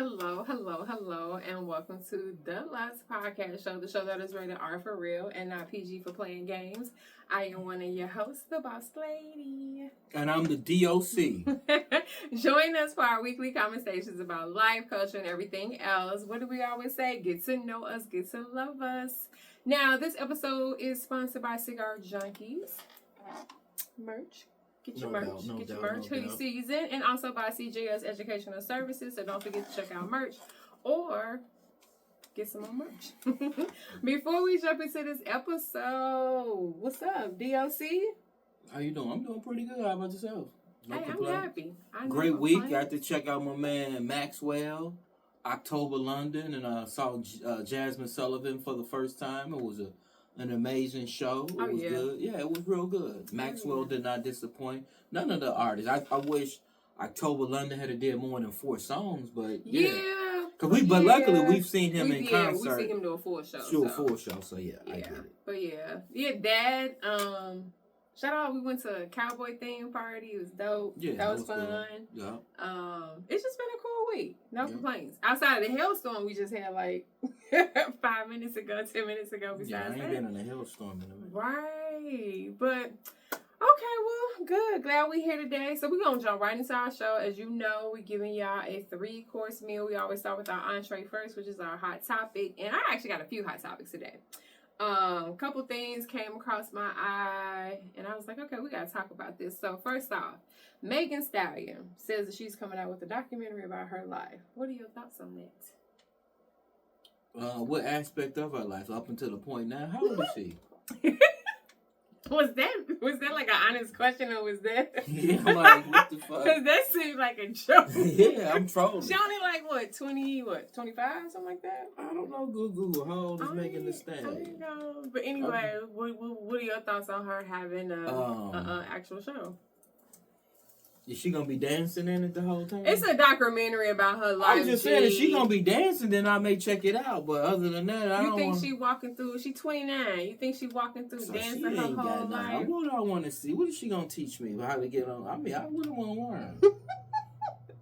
Hello, and welcome to the Last Podcast Show, the show that is rated R for real and not PG for playing games. I am one of your hosts, the Boss Lady. And I'm the D.O.C. Join us for our weekly conversations about life, culture, and everything else. What do we always say? Get to know us, get to love us. Now, this episode is sponsored by Cigar Junkies. Merch. Get your merch. Get your merch. Hoodie season. And also by CJS Educational Services. So don't forget to check out merch or get some more merch. Before we jump into this episode, what's up, D.O.C? How you doing? I'm doing pretty good. How about yourself? I'm happy. Great week. Got to check out my man Maxwell, October London, and I saw Jasmine Sullivan for the first time. It was an amazing show. It was good. Yeah, it was real good. Maxwell did not disappoint. None of the artists. I wish October London had did more than 4 songs, but but luckily we've seen him in concert. We see him do a full show. Full show. So I get it. But Dad. Shout out! We went to a cowboy theme party. It was dope. Yeah, that was fun. Cool. Yeah. It's just been a cool week. No complaints. Outside of the hailstorm we just had like 5 minutes ago, 10 minutes ago. Besides I ain't been in a hailstorm in a minute. Right, but okay, well, good. Glad we here today. So we're gonna jump right into our show. As you know, we're giving y'all a 3-course meal. We always start with our entree first, which is our hot topic, and I actually got a few hot topics today. A couple things came across my eye, and I was like, okay, we got to talk about this. So first off, Megan Thee Stallion says that she's coming out with a documentary about her life. What are your thoughts on that? What aspect of her life up until the point now? How old is she? Was that like an honest question, or was that? Yeah, like, what the fuck? Because that seemed like a joke. Yeah, I'm trolling. She only like, 25, something like that? I don't know. Google. How old is Megan Thee Stallion? But anyway, what are your thoughts on her having an actual show? Is she gonna be dancing in it the whole time? It's a documentary about her life. I'm just saying, if she gonna be dancing, then I may check it out. But other than that, I don't. You think she walking through? She 29. You think she walking through dancing her whole life? What do I want to see? What is she gonna teach me? How to get on? I mean, I wouldn't want to learn.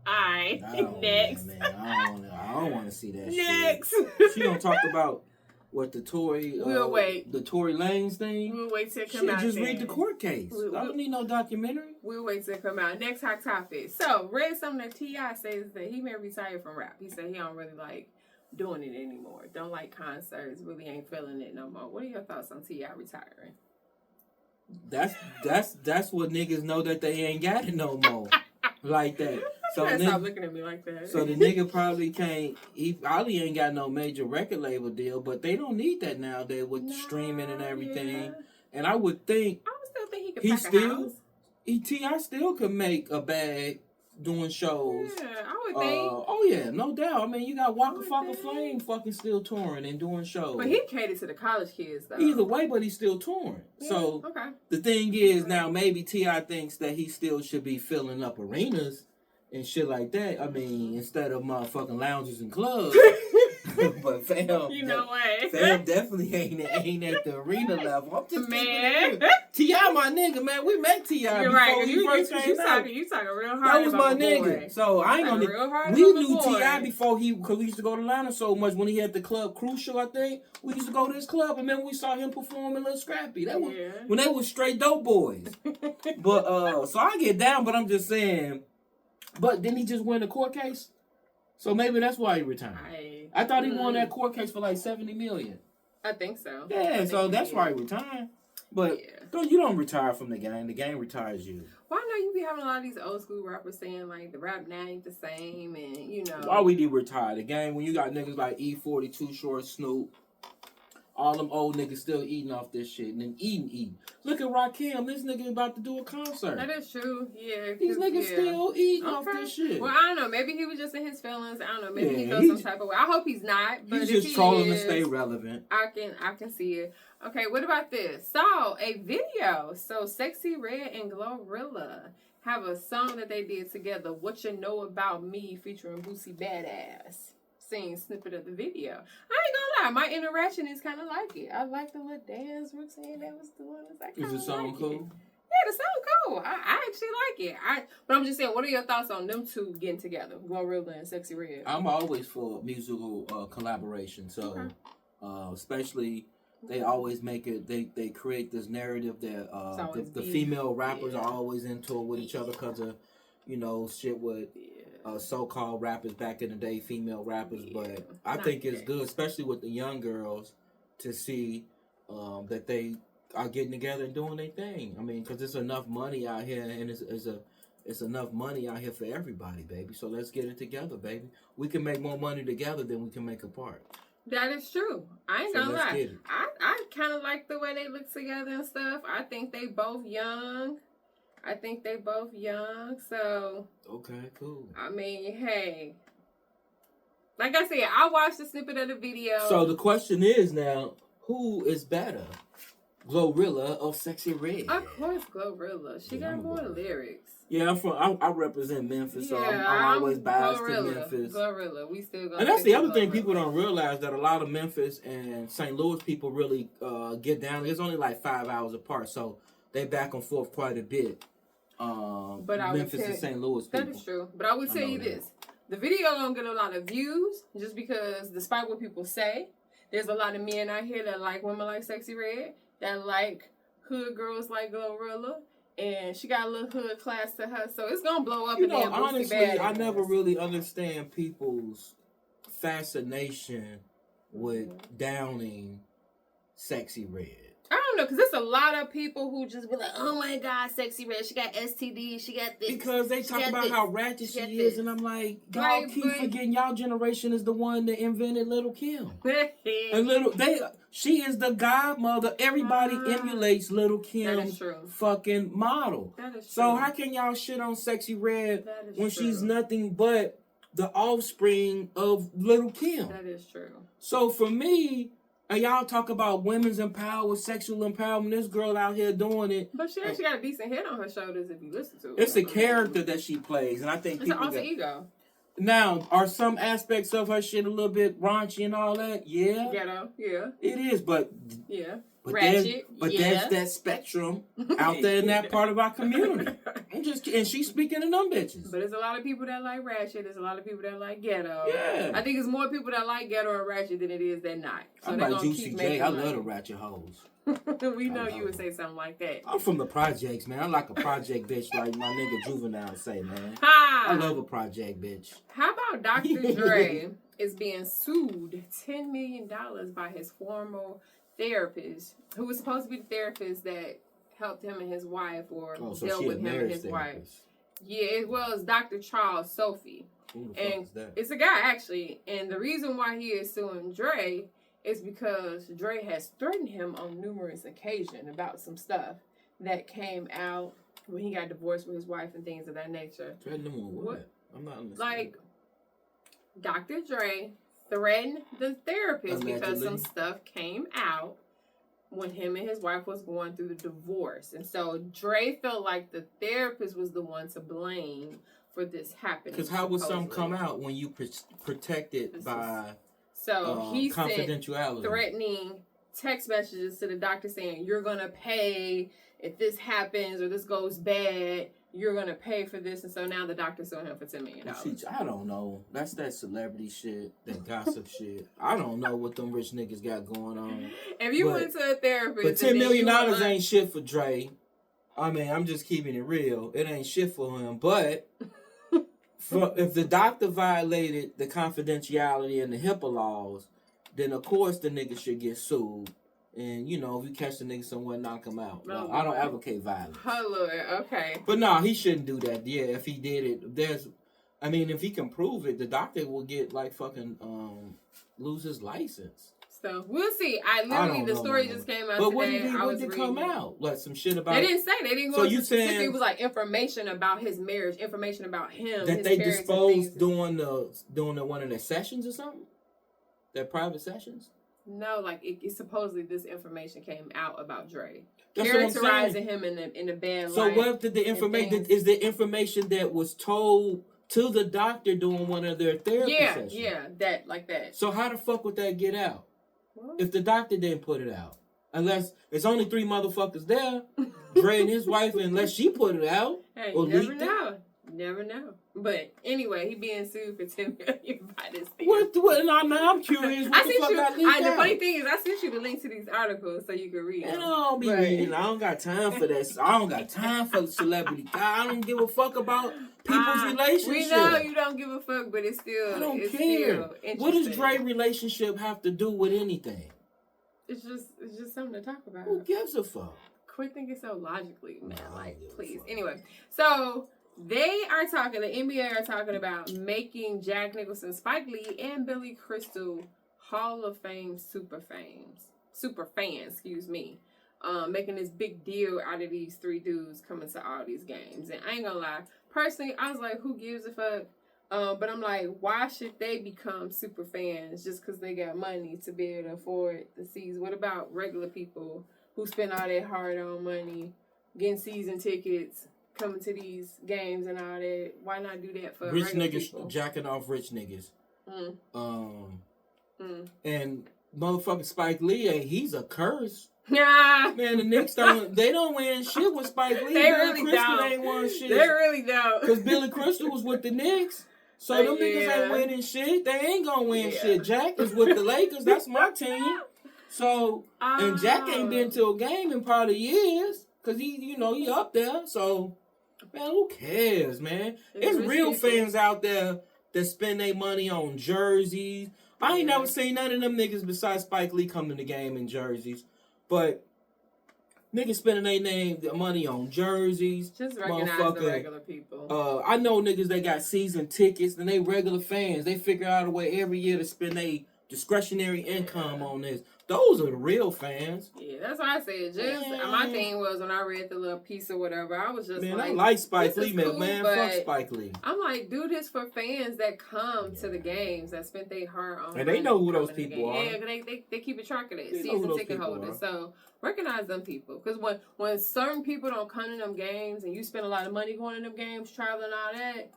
Alright, next. I don't want to see that. Next, shit. She gonna talk about what the Tory. We'll wait. The Tory Lanez thing. We'll wait till it come out. Just read the court case. I don't need no documentary. We'll wait till it come out. Next hot topic. So, read something that T.I. says that he may retire from rap. He said he don't really like doing it anymore. Don't like concerts. Really ain't feeling it no more. What are your thoughts on T.I. retiring? That's what niggas know that they ain't got it no more. Like that. So stop looking at me like that. So the nigga probably can't. He probably ain't got no major record label deal, but they don't need that nowadays with streaming and everything. Yeah. And I would think. I would still think he could pack a house. T.I. still could make a bag doing shows. Yeah, I would think. Oh yeah, no doubt. I mean, you got Waka Flocka Flame fucking still touring and doing shows. But he catered to the college kids though. Either way, but he's still touring. Yeah, so the thing is now maybe T.I. thinks that he still should be filling up arenas and shit like that. I mean, instead of motherfucking lounges and clubs. But fam, you know what? Fam definitely ain't at the arena level. I'm just T.I. my nigga, man. We met T.I. before he first came out. You talking real hard. That was my nigga. Boy. So I ain't gonna. We knew T.I. before because we used to go to Atlanta so much when he had the club Crucial. I think we used to go to this club, and then we saw him perform in Little Scrappy. That was when they was straight dope boys. But so I get down, but I'm just saying. But didn't he just win a court case? So maybe that's why he retired. I thought he won that court case for like $70 million. I think so. Yeah, so that's why he retired. But you don't retire from the game. The game retires you. Well, I know you be having a lot of these old school rappers saying like the rap now ain't the same, and you know. Why would he retire? The game when you got niggas like E42 Short, Snoop. All them old niggas still eating off this shit and then eating. Look at Rakim. This nigga about to do a concert. That is true. Yeah. These niggas still eating off this shit. Well, I don't know. Maybe he was just in his feelings. I don't know. Maybe he feels some type of way. I hope he's not. But he's just trolling to stay relevant. I can see it. Okay, what about this? Saw a video. So Sexy Red and Glorilla have a song that they did together. What You Know About Me featuring Boosie Badass. Seen snippet of the video. I ain't gonna lie, my interaction is kind of like it. I like the little dance routine they was doing. Is the song cool? the song cool. I actually like it. But I'm just saying, what are your thoughts on them two getting together, Glorilla and C.R.E.A.M? I'm always for musical collaboration. So, especially they always make it. They create this narrative that the female rappers are always into it with each other because of shit with so-called rappers back in the day, female rappers. But I think it's good, especially with the young girls, to see that they are getting together and doing their thing. I mean, because there's enough money out here, and it's enough money out here for everybody, baby. So let's get it together, baby. We can make more money together than we can make apart. That is true. I ain't gonna lie. I kind of like the way they look together and stuff. I think they both young. So okay, cool. I mean, hey, like I said, I watched the snippet of the video. So the question is now, who is better, Glorilla or C.R.E.A.M? Of course, Glorilla. She got more lyrics. Yeah, I represent Memphis, so I'm always biased to Memphis. Glorilla, we still gonna. And that's the other thing people don't realize, that a lot of Memphis and St. Louis people really get down. It's only like 5 hours apart, so they back and forth quite a bit. But Memphis and St. Louis people. That is true. But I would tell you this: the video don't get a lot of views just because, despite what people say, there's a lot of men out here that like women like C.R.E.A.M, that like hood girls like Glorilla. And she got a little hood class to her, so it's gonna blow up. Honestly, I never really understand people's fascination with downing C.R.E.A.M. I don't know, because there's a lot of people who just be like, "Oh my God, C.R.E.A.M, she got STD, she got this." Because they talk about how ratchet she is, and I'm like, y'all keep forgetting y'all generation is the one that invented Little Kim. And she is the godmother. Everybody emulates Little Kim's fucking model. That is true. So how can y'all shit on C.R.E.A.M when she's nothing but the offspring of Little Kim? That is true. So for me, and y'all talk about women's empowerment, sexual empowerment, this girl out here doing it. But she actually got a decent head on her shoulders if you listen to it. It's a character that she plays, and I think it's an alter ego. Now, are some aspects of her shit a little bit raunchy and all that? Yeah. Ghetto, yeah. It is, but... Yeah. But ratchet, there's that spectrum out there in that part of our community. And she's speaking to them bitches. But there's a lot of people that like ratchet. There's a lot of people that like ghetto. Yeah. I think it's more people that like ghetto and ratchet than it is that not. So I'm like Juicy J. I love the ratchet hoes. We know you would say something like that. I'm from the projects, man. I'm like a project bitch, like my nigga Juvenile say, man. I love a project bitch. How about Dr. Dre is being sued $10 million by his former therapist, who was supposed to be the therapist that helped him and his wife, or dealt with him and his wife. Yeah, it's Dr. Charles Sophie. Who the fuck is that? It's a guy, actually. And the reason why he is suing Dre is because Dre has threatened him on numerous occasions about some stuff that came out when he got divorced with his wife and things of that nature. Threatened him on what? I'm not understanding. Like, Dr. Dre threatened the therapist because some stuff came out when him and his wife was going through the divorce. And so Dre felt like the therapist was the one to blame for this happening. Because how would something come out when you protected by he confidentiality? Sent threatening text messages to the doctor saying, you're going to pay if this happens or this goes bad. You're going to pay for this. And so now the doctor's suing him for $10 million. I don't know. That's that celebrity shit, that gossip shit. I don't know what them rich niggas got going on. If you went to a therapist... But $10 million ain't shit for Dre. I mean, I'm just keeping it real. It ain't shit for him. But if the doctor violated the confidentiality and the HIPAA laws, then of course the nigga should get sued. And, if you catch the nigga somewhere, knock him out. No, I don't advocate violence. Oh, Lord. Okay. But no, he shouldn't do that. Yeah, if he did it, if he can prove it, the doctor will get, lose his license. So, we'll see. The story just came out but today. What did it come out? Like, some shit about... They didn't say. They didn't go into specific. It was, information about his marriage, information about him, that they disposed during one of their sessions or something? Their private sessions? No, it supposedly this information came out about Dre. Characterizing him in a bad light. So what did the information... Is the information that was told to the doctor during one of their therapy sessions? Yeah, that. So how the fuck would that get out? If the doctor didn't put it out? Unless it's only 3 motherfuckers there, Dre and his wife, unless she put it out. Hey, you never know. Never know. But anyway, he being sued for $10 million by this thing. What? I'm curious. What the fuck got leaked out? The funny thing is, I sent you the link to these articles so you can read them. I don't be reading. I don't got time for that. I don't got time for celebrity. I don't give a fuck about people's relationships. We know you don't give a fuck, but it's still. I don't care. What does Dre's relationship have to do with anything? It's just something to talk about. Who gives a fuck? Quit thinking so logically, man. Like, please. Anyway, so they are talking. The NBA are talking about making Jack Nicholson, Spike Lee, and Billy Crystal Hall of Fame super fans. Excuse me. Making this big deal out of these 3 dudes coming to all these games. And I ain't gonna lie, personally, I was like, who gives a fuck? But I'm like, why should they become super fans just because they got money to be able to afford the season? What about regular people who spend all that hard-earned money, getting season tickets, coming to these games and all that? Why not do that for rich niggas people? Jacking off rich niggas? And motherfucking Spike Lee, he's a curse. Yeah, man, the Knicks don't win shit with Spike Lee. They really don't. Ain't won shit. They really don't. Because Billy Crystal was with the Knicks. So them niggas ain't winning shit. They ain't gonna win shit. Jack is with the Lakers. That's my team. So, and Jack ain't been to a game in probably years. Because he up there. So, man, who cares, man? There's real fans out there that spend their money on jerseys. I ain't never seen none of them niggas besides Spike Lee come to the game in jerseys. But niggas spending their money on jerseys. Just recognize the regular people. I know niggas that got season tickets and they regular fans. They figure out a way every year to spend their discretionary income on this. Those are the real fans. Yeah, that's what I said. My thing was when I read the little piece or whatever, I was just I like Spike Lee, cool, man. Fuck Spike Lee. I'm like, do this for fans that come to the games, that spent their hard on. And they know who those people are. Yeah, they keep a track of that. Season ticket holders. So recognize them people. Because when certain people don't come to them games and you spend a lot of money going to them games, traveling, all that,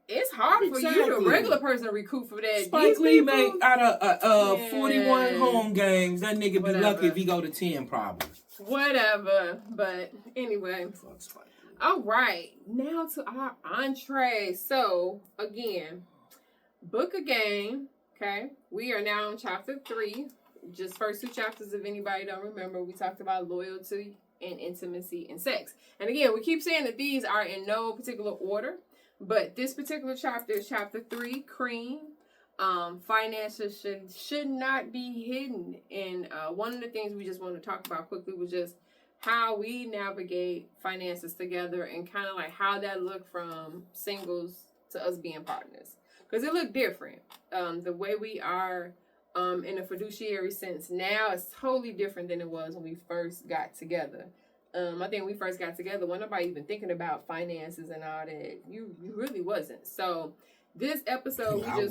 it's hard for you, the regular person, to recoup for that. Spike Lee made out of 41 home games. That nigga be lucky if he go to 10, probably. Whatever. But anyway. Fuck Spike Lee. All right. Now to our entree. So, again, book a game. Okay. We are now on chapter 3. Just first 2 chapters, if anybody don't remember, we talked about loyalty and intimacy and sex. And again, we keep saying that these are in no particular order. But this particular chapter is chapter 3, C.R.E.A.M. Finances should not be hidden. And one of the things we just want to talk about quickly was just how we navigate finances together and kind of like how that looked from singles to us being partners. Because it looked different. The way we are in a fiduciary sense now is totally different than it was when we first got together. I think when we first got together, wasn't nobody even thinking about finances and all that. You really wasn't. So this episode, I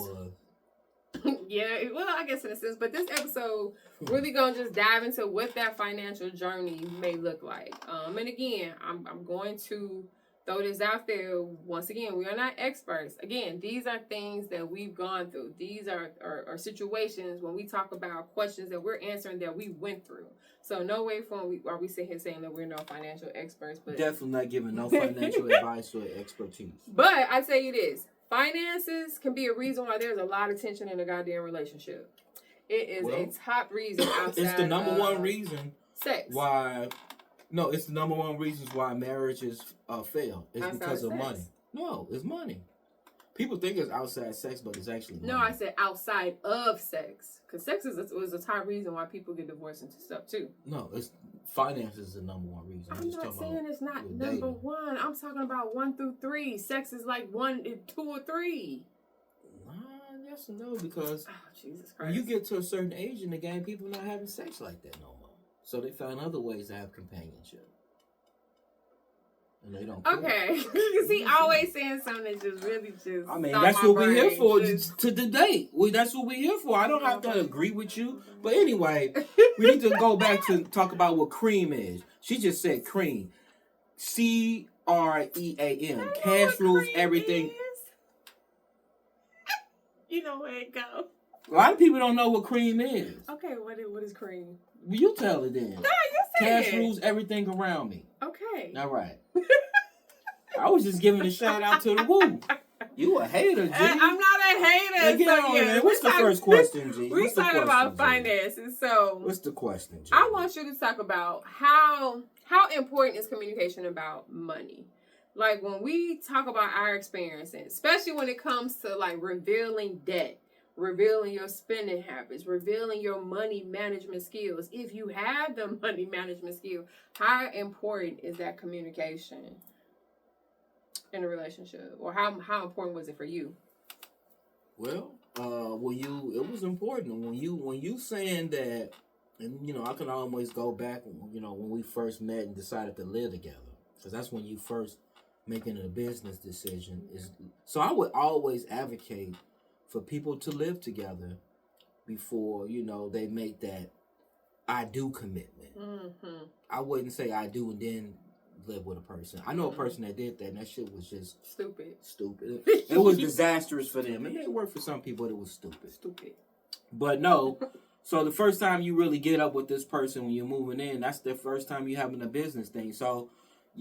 guess in a sense, but this episode really gonna just dive into what that financial journey may look like. And again, I'm going to throw this out there once again. We are not experts. Again, these are things that we've gone through. These are situations when we talk about questions that we're answering that we went through. So no way are we sitting here saying that we're no financial experts. But definitely not giving no financial advice or expertise. But I tell you this, finances can be a reason why there's a lot of tension in a goddamn relationship. It is a top reason outside. It's the number one reason. Sex. Why? No, it's the number one reasons why marriages fail. It's because of money. No, it's money. People think it's outside sex, but it's actually money. No, I said outside of sex. Because sex was a top reason why people get divorced and stuff, too. No, it's finances is the number one reason. I'm not saying it's not number one. I'm talking about 1 through 3. Sex is like 1, 2, or 3. Yes and no, because Jesus Christ. when you get to a certain age in the game, people not having sex like that no more. So they found other ways to have companionship. And they don't care. Okay. Because he always saying something that just really just... I mean, that's what we're here for, to debate. That's what we're here for. I don't have to agree with you. But anyway, we need to go back to talk about what C.R.E.A.M is. She just said C.R.E.A.M. C.R.E.A.M. Cash rules everything. You know where it goes. A lot of people don't know what C.R.E.A.M is. Okay, what is C.R.E.A.M? Well, you tell it then. No, you say Cash it. rules everything around me. Okay. All right. I was just giving a shout out to the woo. You a hater, G. I'm not a hater. Get on, man. What's the first question, G? We're talking about finances. So what's the question, G? I want you to talk about how important is communication about money. Like when we talk about our experiences, especially when it comes to like revealing debt, revealing your spending habits, revealing your money management skills. If you have the money management skill, how important is that communication in a relationship? Or how important was it for you? Well, it was important when you saying that, and you know, I can always go back, you know, when we first met and decided to live together, because that's when you first making a business decision. So I would always advocate for people to live together before, you know, they make that I do commitment. Mm-hmm. I wouldn't say I do and then live with a person. I know a person that did that, and that shit was just stupid. It was disastrous for them. It may work for some people, but it was stupid. But no. So the first time you really get up with this person when you're moving in, that's the first time you're having a business thing. So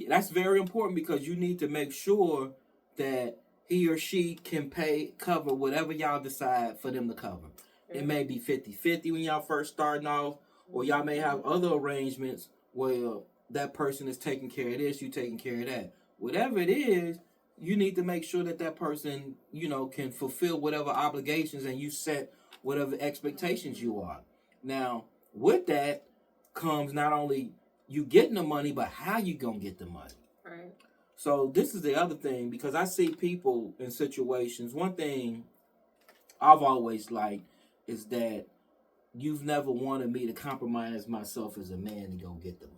that's very important because you need to make sure that he or she can cover whatever y'all decide for them to cover. Okay. It may be 50-50 when y'all first starting off, or y'all may have other arrangements where that person is taking care of this, you taking care of that. Whatever it is, you need to make sure that that person, you know, can fulfill whatever obligations and you set whatever expectations you are. Now, with that comes not only you getting the money, but how you gonna get the money. Right. So this is the other thing, because I see people in situations. One thing I've always liked is that you've never wanted me to compromise myself as a man to go get the money.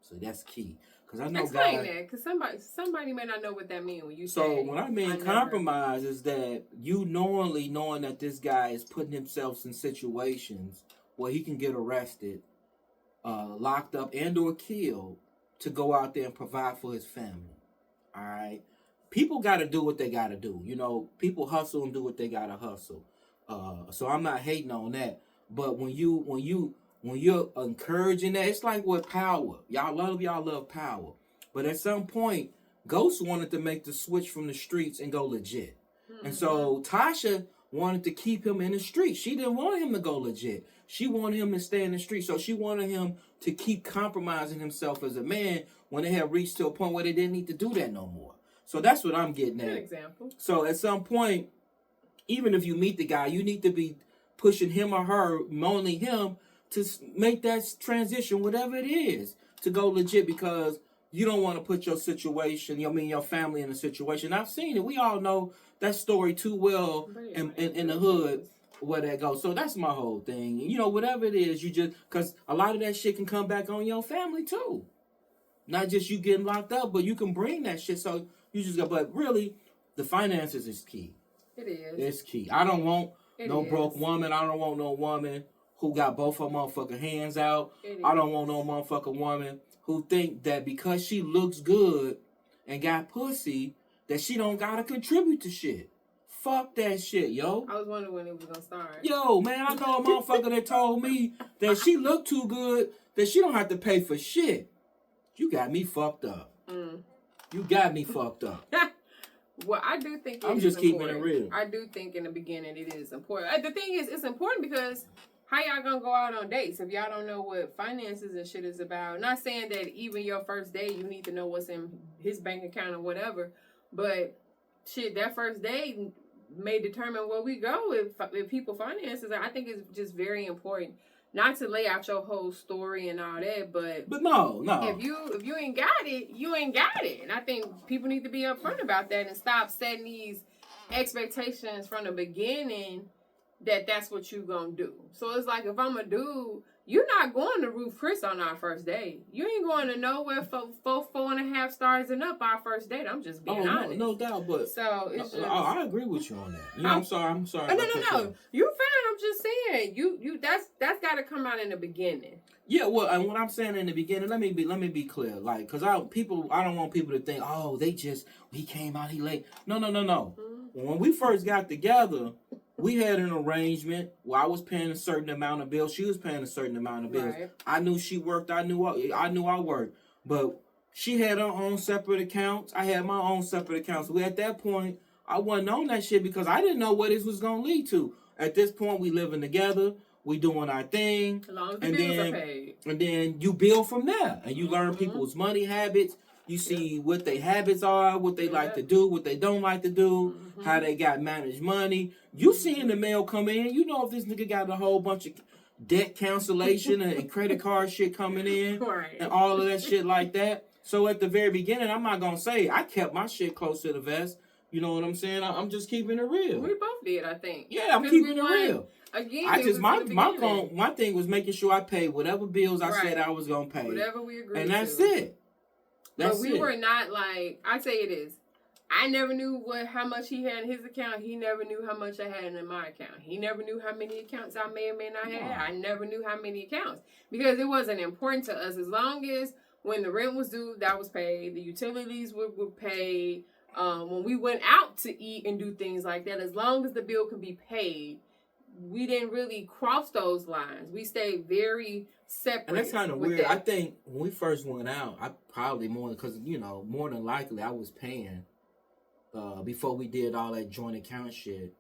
So that's key. Because I know explain that, because somebody may not know what that means when you say. So when I mean compromise is that you knowing that this guy is putting himself in situations where he can get arrested, locked up, and or killed to go out there and provide for his family. All right, people got to do what they got to do. You know, people hustle and do what they got to hustle. So I'm not hating on that. But when you're encouraging that, it's like with power. Y'all love power. But at some point, Ghost wanted to make the switch from the streets and go legit. Mm-hmm. And so Tasha wanted to keep him in the streets. She didn't want him to go legit. She wanted him to stay in the street. So she wanted him to keep compromising himself as a man when they had reached to a point where they didn't need to do that no more. So that's what I'm getting at. Good example. So at some point, even if you meet the guy, you need to be pushing him or her, only him, to make that transition, whatever it is, to go legit, because you don't want to put your situation, your family in a situation. I've seen it. We all know that story too well in the hood where that goes. So that's my whole thing. You know, whatever it is, you just, because a lot of that shit can come back on your family too. Not just you getting locked up, but you can bring that shit. So you just go, but really, the finances is key. It is. It's key. I don't want broke woman. I don't want no woman who got both her motherfucking hands out. I don't want no motherfucking woman who think that because she looks good and got pussy, that she don't gotta contribute to shit. Fuck that shit, yo. I was wondering when it was gonna start. Yo, man, I know a motherfucker that told me that she looked too good, that she don't have to pay for shit. You got me fucked up. You got me fucked up. Well, I do think I'm just keeping it real. I do think in the beginning it is important. The thing is, it's important because how y'all gonna go out on dates if y'all don't know what finances and shit is about? Not saying that even your first date you need to know what's in his bank account or whatever, but shit, that first date may determine where we go if people finances. I think it's just very important. Not to lay out your whole story and all that, but no. If you ain't got it, you ain't got it. And I think people need to be upfront about that and stop setting these expectations from the beginning that that's what you gonna do. So it's like if I'm a dude, you're not going to Ruth Chris on our first date. You ain't going to nowhere for 4.5 stars and up our first date. I'm just being honest. No doubt, but so it's just, I agree with you on that. You know, I'm sorry. No. You fine. I'm just saying you that's got to come out in the beginning. Yeah, well, and what I'm saying in the beginning, let me be clear, like, cause I don't want people to think, oh, he came out, he late. No. Mm-hmm. When we first got together, we had an arrangement where I was paying a certain amount of bills. She was paying a certain amount of bills. Right. I knew she worked. I knew I worked. But she had her own separate accounts. I had my own separate accounts. We at that point, I wasn't on that shit because I didn't know what this was gonna lead to. At this point, we living together. We doing our thing. As long as the bills are paid. And then you build from there. And you learn people's money habits. You see what their habits are, what they like to do, what they don't like to do, how they got managed money. You seeing the mail come in, you know if this nigga got a whole bunch of debt cancellation and credit card shit coming in and all of that shit like that. So at the very beginning, I'm not going to say I kept my shit close to the vest. You know what I'm saying? I'm just keeping it real. We both did, I think. Yeah, I'm keeping it real. Again, my thing was making sure I paid whatever bills I said I was going to pay. Whatever we agreed and that's it. But we were not like, I say it is. I never knew how much he had in his account. He never knew how much I had in my account. He never knew how many accounts I may or may not have. I never knew how many accounts because it wasn't important to us. As long as when the rent was due, that was paid. The utilities were paid. When we went out to eat and do things like that, as long as the bill could be paid, we didn't really cross those lines. We stayed very separate. And that's kind of weird. I think when we first went out, I probably more than likely I was paying before we did all that joint account shit.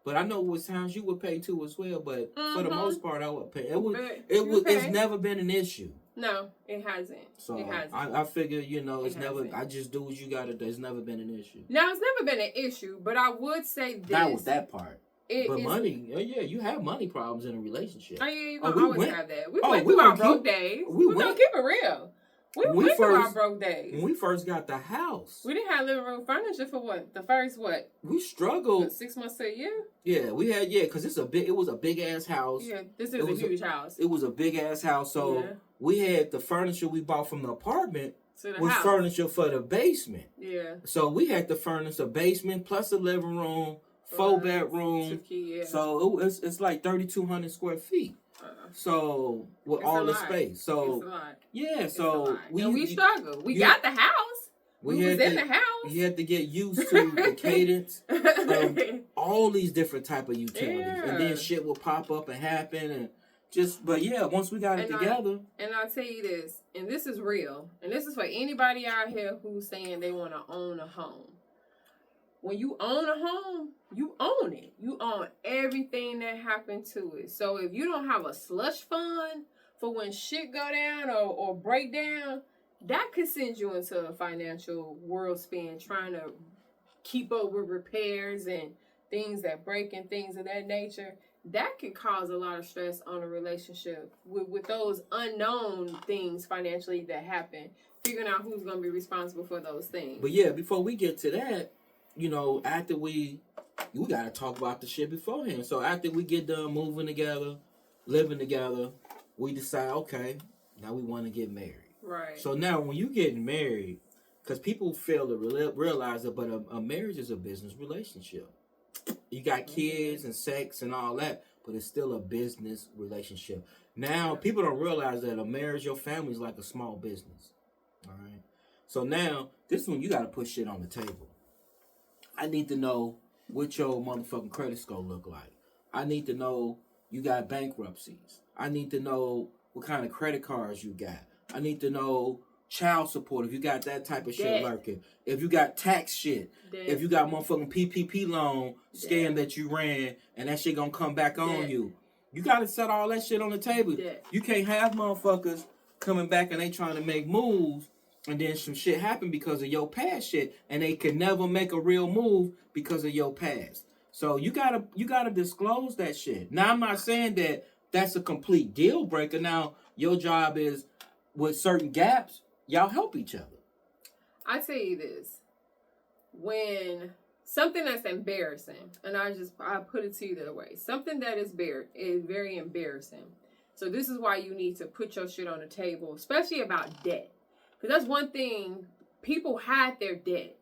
But I know what times you would pay too as well. But for the most part, I would pay. It's never been an issue. No, it hasn't. So it hasn't. I figure it's never. I just do what you gotta do. It's never been an issue. Now it's never been an issue, but I would say this. Not with that part. Money, you have money problems in a relationship. Oh, yeah, you gonna always have that. We went through our broke days. We gonna keep it real. We went through our broke days. When we first got the house. We didn't have living room furniture for what? The first what? We struggled. 6 months to a year? Yeah, we had, because it was a big ass house. Yeah, this is a huge house. It was a big ass house, so we had the furniture we bought from the apartment was furniture for the basement. Yeah. So we had to furnish a basement plus a living room, 4 bedrooms. So it's like 3,200 square feet. So with all the space, so we struggled. We got the house. We was in the house. You had to get used to the cadence of all these different type of utilities, and then shit will pop up and happen, and once we got it together. And I'll tell you this, and this is real, and this is for anybody out here who's saying they want to own a home. When you own a home, you own it. You own everything that happened to it. So if you don't have a slush fund for when shit go down or break down, that could send you into a financial world spin trying to keep up with repairs and things that break and things of that nature. That could cause a lot of stress on a relationship with those unknown things financially that happen. Figuring out who's going to be responsible for those things. But before we get to that, after we got to talk about the shit beforehand. So after we get done moving together, living together, we decide, okay, now we want to get married. Right. So now when you getting married, because people fail to realize it, but a marriage is a business relationship. You got kids and sex and all that, but it's still a business relationship. Now, people don't realize that a marriage, your family is like a small business. All right? So now, this one, you got to put shit on the table. I need to know what your motherfucking credit score look like. I need to know you got bankruptcies. I need to know what kind of credit cards you got. I need to know child support if you got that type of shit lurking. If you got tax shit. If you got motherfucking PPP loan scam that you ran and that shit gonna come back on you. You gotta set all that shit on the table. You can't have motherfuckers coming back and they trying to make moves and then some shit happen because of your past shit, and they can never make a real move because of your past. So you gotta disclose that shit. Now I'm not saying that that's a complete deal breaker. Now your job is with certain gaps, y'all help each other. I tell you this, when something that's embarrassing, and I put it to you that way, something that is very embarrassing. So this is why you need to put your shit on the table, especially about debt. Because that's one thing, people hide their debt.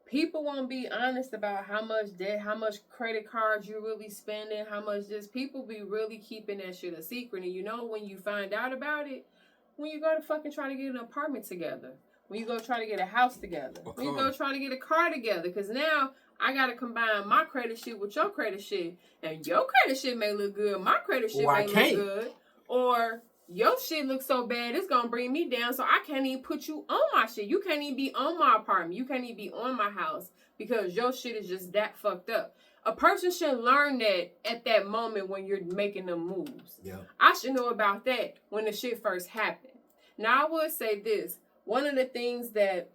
People won't be honest about how much debt, how much credit cards you're really spending, how much people be really keeping that shit a secret. And when you find out about it, when you go to fucking try to get an apartment together, when you go try to get a house together, when you go try to get a car together, because now I got to combine my credit shit with your credit shit, and your credit shit may look good, my credit shit may look good, or your shit looks so bad it's gonna bring me down, so I can't even put you on my shit. You can't even be on my apartment. You can't even be on my house because your shit is just that fucked up. A person should learn that at that moment when you're making them moves. Yeah. I should know about that when the shit first happened. Now, I would say this. One of the things that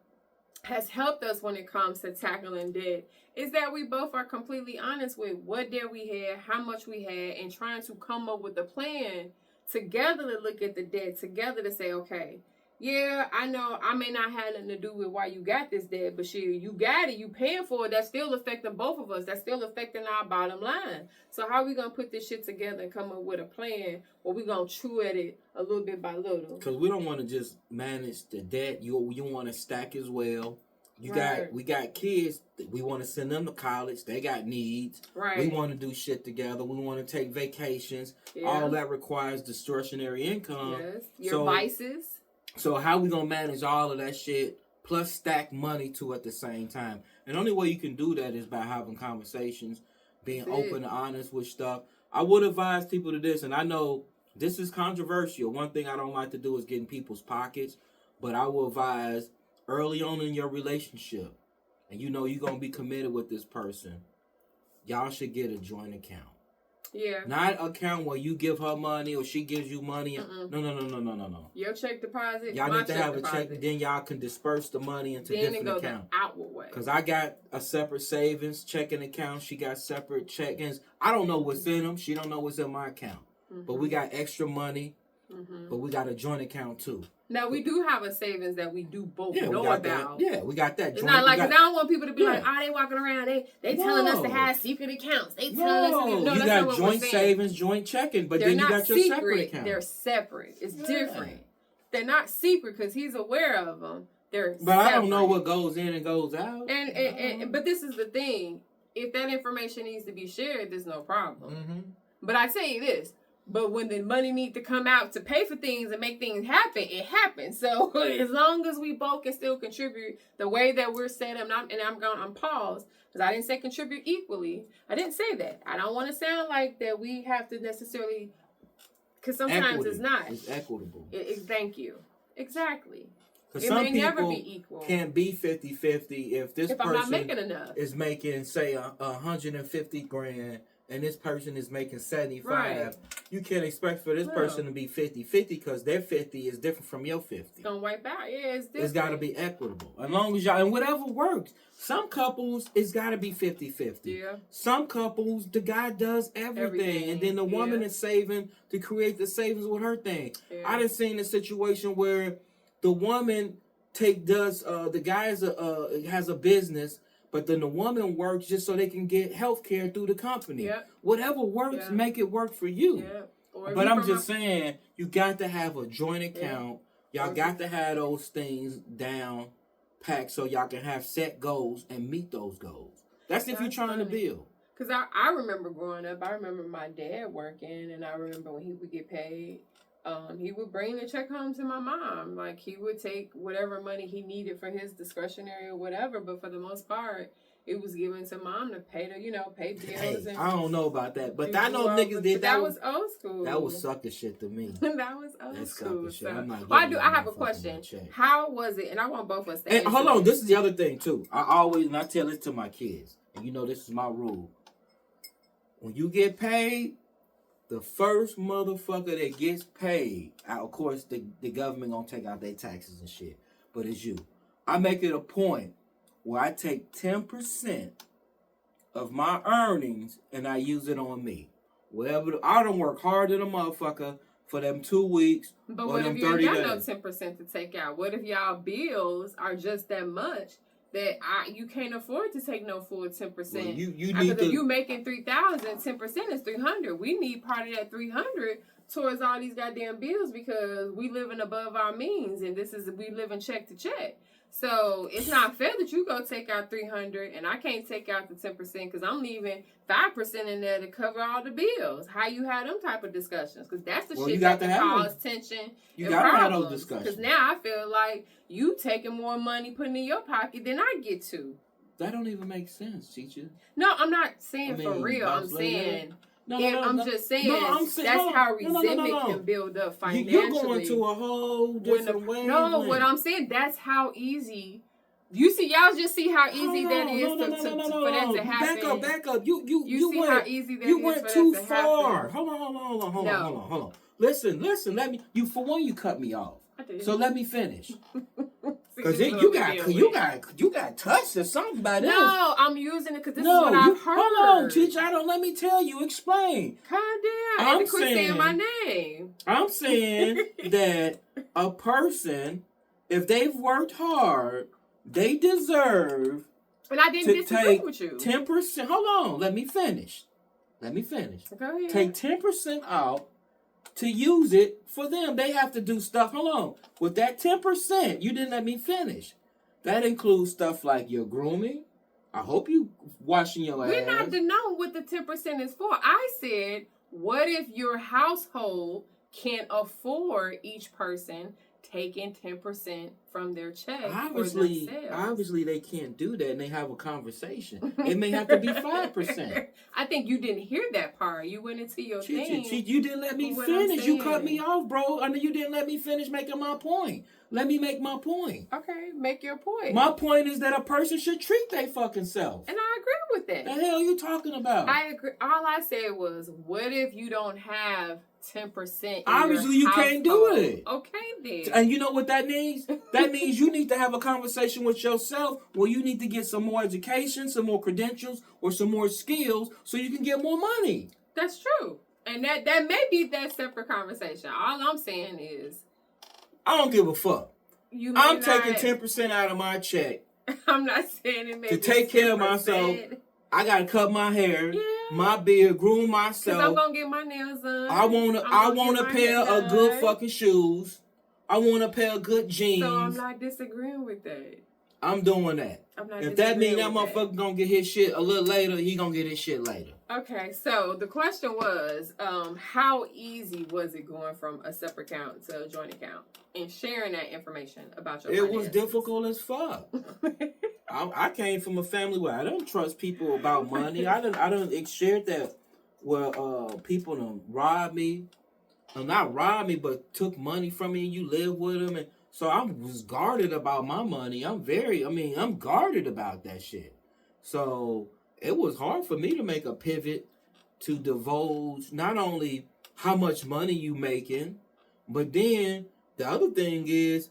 has helped us when it comes to tackling debt is that we both are completely honest with what debt we had, how much we had, and trying to come up with a plan together to look at the debt, together to say, okay, yeah, I know I may not have nothing to do with why you got this debt, but shit, you got it, you paying for it. That's still affecting both of us. That's still affecting our bottom line. So how are we going to put this shit together and come up with a plan, or we going to chew at it a little bit by little? Because we don't want to just manage the debt. You want to stack as well. We got kids. We want to send them to college. They got needs. Right. We want to do shit together. We want to take vacations. Yeah. All that requires discretionary income. Yes. Your vices. So how we gonna manage all of that shit plus stack money too at the same time? And the only way you can do that is by having conversations, being open and honest with stuff. I would advise people to this, and I know this is controversial. One thing I don't like to do is get in people's pockets, but I will advise early on in your relationship, and you know you're gonna be committed with this person, y'all should get a joint account. Yeah. Not an account where you give her money or she gives you money. No. Your check deposit. Y'all need to have a check, and then y'all can disperse the money into different accounts. The outward way. Because I got a separate savings checking account. She got separate check-ins. I don't know what's in them. She don't know what's in my account. But we got extra money. But we got a joint account too. Now, we do have a savings that we do both know about. That. Yeah, we got that. It's not like, because I don't want people to be like, they walking around, they telling us to have secret accounts. They telling us to you got joint savings, joint checking, but then you got your separate account. They're separate. It's different. They're not secret because he's aware of them. They're but separate. I don't know what goes in and goes out. But this is the thing. If that information needs to be shared, there's no problem. But I tell you this. But when the money need to come out to pay for things and make things happen, it happens. So as long as we both can still contribute the way that we're set up, I'm paused because I didn't say contribute equally. I didn't say that. I don't want to sound like that we have to necessarily, because sometimes it's not. It's equitable. Thank you. Exactly. Because some people never be equal. Can't be 50-50 if this person I'm not making enough. Is making, say, 150 grand. And this person is making 75. Right. You can't expect for this person to be 50-50 because their 50 is different from your 50. It's gonna wipe out. Yeah, it's different. It's got to be equitable. As long as y'all, and whatever works. Some couples, it's got to be 50-50. Yeah. Some couples, the guy does everything. And then the woman is saving to create the savings with her thing. Yeah. I done seen a situation where the woman the guy has a business, but then the woman works just so they can get health care through the company. Yep. Whatever works, make it work for you. Yep. But I'm just saying, you got to have a joint account. Y'all got to have those things down packed so y'all can have set goals and meet those goals. That's if you're trying to build. Because I remember growing up, I remember my dad working, and I remember when he would get paid, he would bring the check home to my mom. Like, he would take whatever money he needed for his discretionary or whatever, but for the most part, it was given to mom to pay pay bills. I don't know about that, but I know niggas did that. That was old school. That was sucker shit to me. That was old school. Shit. So, I have a question. How was it? And I want both of us to answer. Hold on, this is the other thing too. I tell this to my kids, and this is my rule. When you get paid, the first motherfucker that gets paid, of course, the government gonna take out their taxes and shit, but it's you. I make it a point where I take 10% of my earnings and I use it on me. I don't work hard than a motherfucker for them 2 weeks but or them 30 days. But what if you ain't got no 10% to take out? What if y'all bills are just that much that you can't afford to take no full 10%? Well, you need because if you making $3,000, 10% is $300. We need part of that $300 towards all these goddamn bills because we living above our means, and we living check to check. So it's not fair that you go take out $300 and I can't take out the 10% because I'm leaving 5% in there to cover all the bills. How you have them type of discussions? Because that's the shit that can cause tension. You gotta have those discussions. Because now I feel like you taking more money putting in your pocket than I get to. That don't even make sense, teacher. No, I'm not saying for real. I'm saying. I'm just saying that's how resentment can build up financially. You're going to a whole different way. No, what I'm saying, that's how easy. You see, y'all just see how easy that is for that to happen. Back up. You see went, how easy that you is went for too that to far. happen. Hold on. Listen. Let me. For one, you cut me off. So let me finish. Because you got touched or something by this. No, I'm using it because this is what I've heard. Hold on, teacher. Let me tell you. Explain. Calm down. I'm saying my name. I'm saying that a person, if they've worked hard, they deserve. And I didn't disagree with you. 10%. Hold on. Let me finish. Go ahead. Take 10% out. To use it for them, they have to do stuff. Hold on. With that 10%, you didn't let me finish. That includes stuff like your grooming. I hope you washing your ass. We're not denying what the 10% is for. I said, what if your household can't afford each person taking 10% from their check for themselves? Obviously, they can't do that, and they have a conversation. It may have to be 5%. I think you didn't hear that part. You went into your thing. You didn't let me finish. You cut me off, bro. I mean, you didn't let me finish making my point. Let me make my point. Okay, make your point. My point is that a person should treat their fucking self. And I agree with that. The hell are you talking about? I agree. All I said was, what if you don't have 10%? Obviously, you can't do it. Okay, then. And you know what that means? That means you need to have a conversation with yourself where you need to get some more education, some more credentials, or some more skills so you can get more money. That's true. And that may be that separate conversation. All I'm saying is, I don't give a fuck. I'm taking 10% out of my check. I'm not saying it may to take care of myself. I gotta cut my hair, my beard, groom myself. 'Cause I'm gonna get my nails done. I want a pair of good fucking shoes. I want a pair of good jeans. So I'm not disagreeing with that. I'm doing that. If that means that motherfucker gonna get his shit a little later, he gonna get his shit later. Okay, so the question was, how easy was it going from a separate account to a joint account and sharing that information about your finances? It was difficult as fuck. I came from a family where I don't trust people about money. I done shared that where people done robbed me. Not robbed me, but took money from me and you live with them. And so I was guarded about my money. I'm guarded about that shit. So it was hard for me to make a pivot to divulge not only how much money you making, but then the other thing is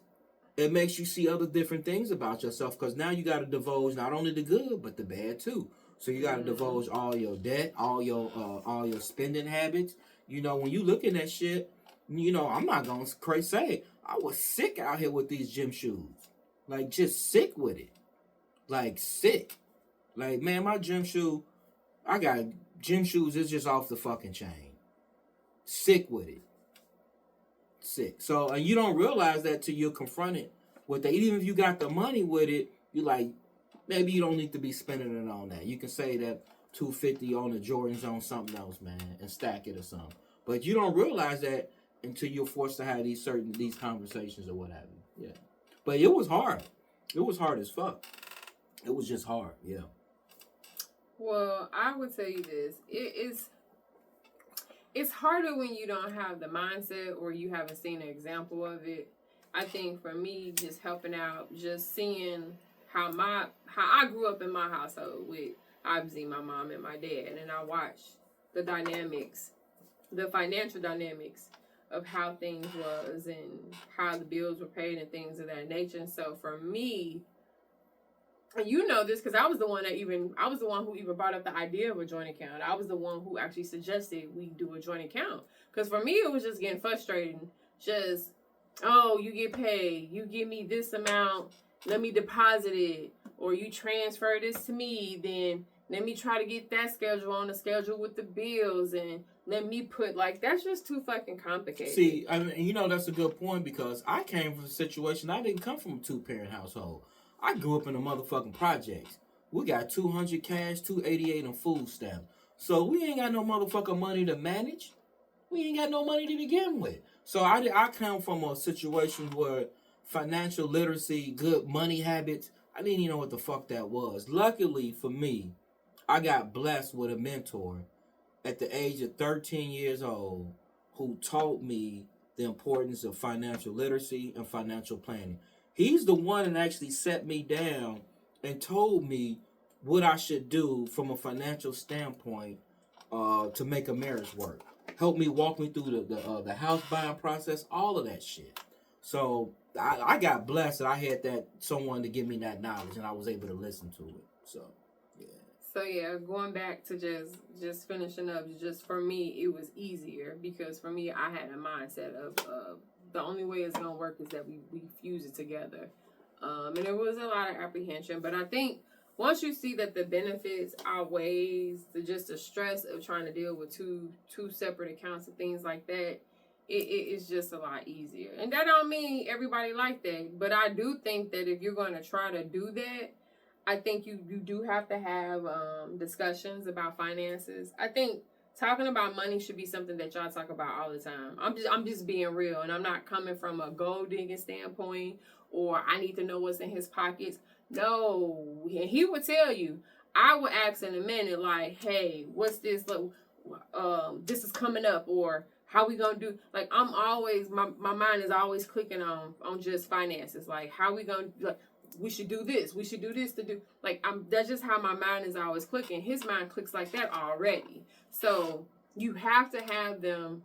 it makes you see other different things about yourself because now you got to divulge not only the good but the bad too. So you got to divulge all your debt, all your spending habits. You know, when you looking at shit, you know, I'm not gonna say I was sick out here with these gym shoes, like just sick with it, like sick. Like, man, my gym shoe, I got gym shoes, it's just off the fucking chain. Sick with it. Sick. So, and you don't realize that till you're confronted with that. Even if you got the money with it, you're like, maybe you don't need to be spending it on that. You can say that $250 on the Jordans on something else, man, and stack it or something. But you don't realize that until you're forced to have these conversations or what have you. Yeah. But it was hard. It was hard as fuck. It was just hard, yeah. Well, I would tell you this. It's harder when you don't have the mindset or you haven't seen an example of it. I think for me, just helping out, just seeing how I grew up in my household with obviously my mom and my dad, and I watched the dynamics, the financial dynamics of how things was and how the bills were paid and things of that nature. And so for me, and you know this because I was the one who even brought up the idea of a joint account. I was the one who actually suggested we do a joint account. Because for me, it was just getting frustrating. Just, oh, you get paid. You give me this amount. Let me deposit it. Or you transfer this to me. Then let me try to get that schedule on the schedule with the bills. And let me put, like, that's just too fucking complicated. See, I mean, you know, that's a good point because I came from a situation, I didn't come from a two-parent household. I grew up in the motherfucking projects. We got 200 cash, 288 on food stamps. So we ain't got no motherfucking money to manage. We ain't got no money to begin with. So I come from a situation where financial literacy, good money habits, I didn't even know what the fuck that was. Luckily for me, I got blessed with a mentor at the age of 13 years old who taught me the importance of financial literacy and financial planning. He's the one that actually set me down and told me what I should do from a financial standpoint to make a marriage work. Helped me walk me through the house buying process, all of that shit. So I got blessed that I had that someone to give me that knowledge and I was able to listen to it. So yeah. So yeah, going back to just finishing up, just for me it was easier because for me I had a mindset of the only way it's gonna work is that we fuse it together. And there was a lot of apprehension, but I think once you see that the benefits outweighs the stress of trying to deal with two separate accounts and things like that, it's just a lot easier. And that don't mean everybody like that, but I do think that if you're going to try to do that, I think you do have to have discussions about finances. I think talking about money should be something that y'all talk about all the time. I'm just being real, and I'm not coming from a gold digging standpoint or I need to know what's in his pockets. No, and he would tell you. I would ask in a minute, like, hey, what's this? This is coming up, or how we gonna do? Like, I'm always my mind is always clicking on just finances. Like, how we gonna like? We should do this. We should do this to do. Like, that's just how my mind is always clicking. His mind clicks like that already. So you have to have them.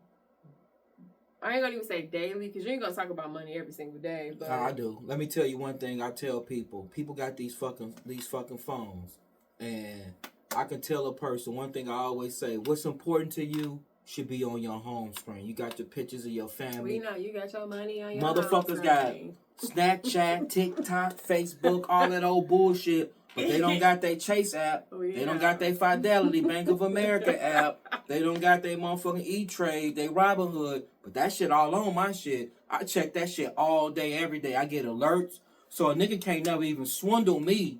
I ain't gonna even say daily because you ain't gonna talk about money every single day. But I do. Let me tell you one thing. I tell people. People got these fucking phones, and I can tell a person one thing. I always say, what's important to you should be on your home screen. You got your pictures of your family. We know you got your money on your motherfuckers got Snapchat, TikTok, Facebook, all that old bullshit. But they don't got their Chase app. Oh, yeah. They don't got their Fidelity, Bank of America app. They don't got their motherfucking E-Trade, they Robinhood. But that shit all on my shit. I check that shit all day, every day. I get alerts. So a nigga can't never even swindle me.